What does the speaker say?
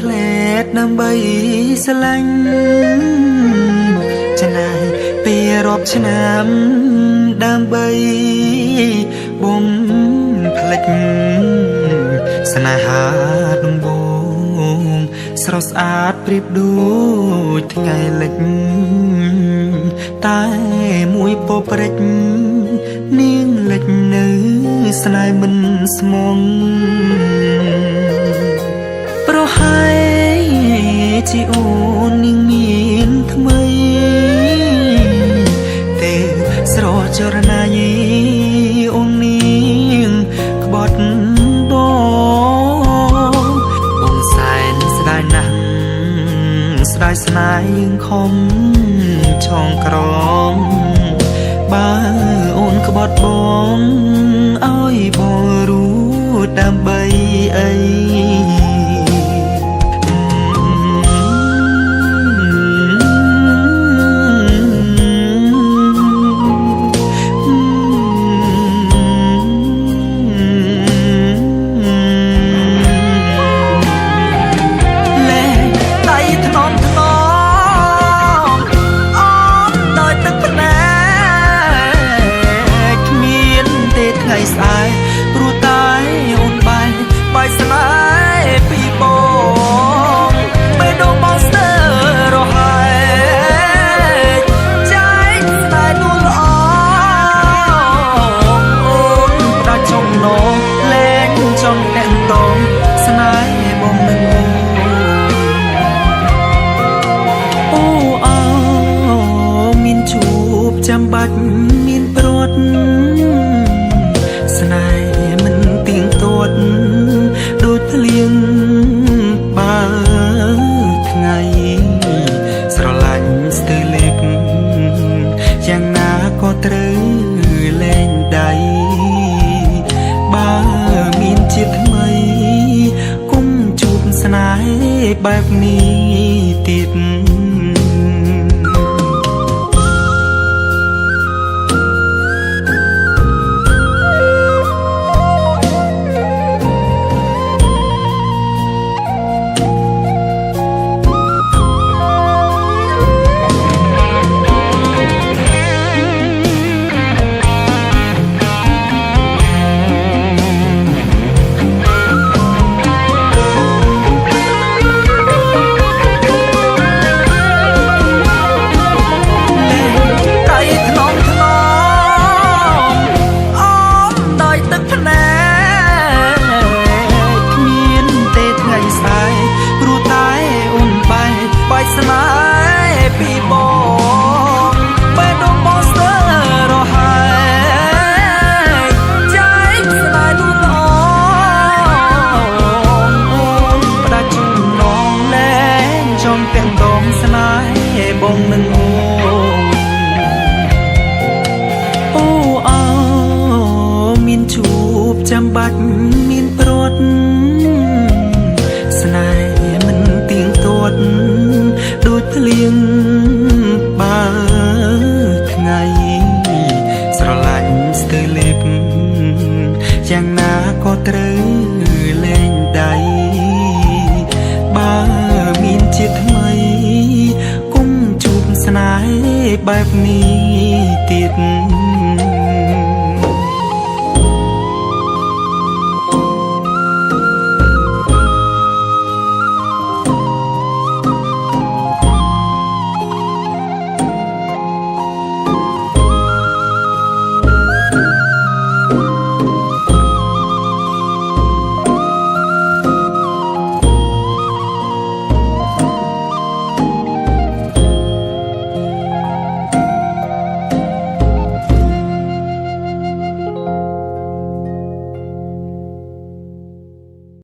ផ្លែតដើម្បីស្រឡាញ់ចំណាយពេលរាប់ឆ្នាំដើម្បីបំផ្លិចស្នេហាដំបូងស្រស់ស្អាតប្រៀបដូចថ្ងៃលិចតែមួយពព្រិចនាងលិចនៅស្នេហ៍មិនស្មងប្រហែលជាអូននាងមានថ្មីទេស្រចរណាយអូននាងក្បត់បងសែនស្ដាយណាស់ស្ដាយស្នេហ៍យើងខំឆងក្រមបើអូនក្បត់បងឲ្យបងรู้ដើម្បីអីស្អាយព្រោះតែអូនបាយស្នេហ៍ពីបងបេះដូងបងស្ទើររហែកចែកស្នេហ៍នោះល្អអូនផ្ដាច់ចំណងលែងចង់តែងតងស្នេហ៍បងនឹងអូមានជួបចាំបាច់មានព្រាត់ស្នេហ៍មិនទៀងទាត់ដូចភ្លៀងបើថ្ងៃស្រឡាញ់ស្ទើរលេបយ៉ាងណាក៏ត្រូវលែងដៃបើមានជាតិថ្មីគុំជួបស្នេហ៍បែបនេះទៀតស្នេហ៍ពីបងបេះដូងបងស្ទើររហែកចែកស្នេហ៍នោះល្អអូនផ្ដាច់ចំណងលែងចង់តែងតងស្នេហ៍បងនឹងអូមានជួបចាំបាច់មានព្រាត់ស្នេហ៍មិនទៀងទាត់ដូចភ្លៀងបើថ្ងៃស្រឡាញ់ស្ទើរលេបយ៉ាងណាក៏ត្រូវលែងដៃបើមានជាតិថ្មីគុំជួបស្នេហ៍បែបនេះទៀត